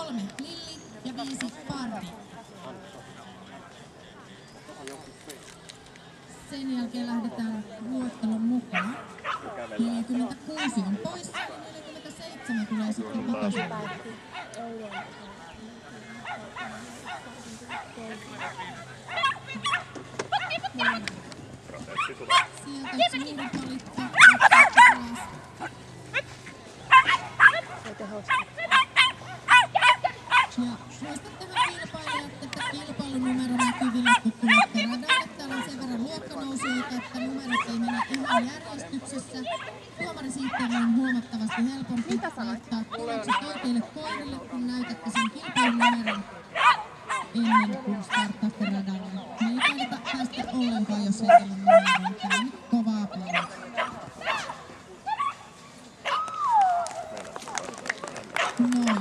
3 Lilli ja 5 Parvi. Sen jälkeen lähdetään luettelon mukaan. 46 on poissa ja 47 tulee sitten takaisin. Sieltä suuri palikka. Ja muistattehan kilpailijat, että kilpailunumero näkyy vilkkutulette radalle. Täällä on sen verran luokkanousijoita, että numerot ei mene ihan järjestyksessä. Tuomarisihteeri on huomattavasti helpompi laittaa tulokset oikeille koirille, kun näytätte sen kilpailunumeron ennen kuin startaatte radalle. Me ei taideta päästä ollenkaan, jos ei teillä